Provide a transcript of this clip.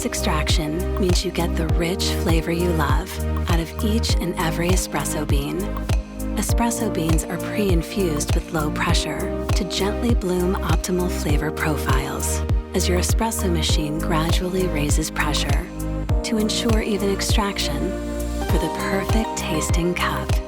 extraction means you get the rich flavor you love out of each and every espresso bean. Espresso beans are pre-infused with low pressure to gently bloom optimal flavor profiles as your espresso machine gradually raises pressure to ensure even extraction for the perfect tasting cup.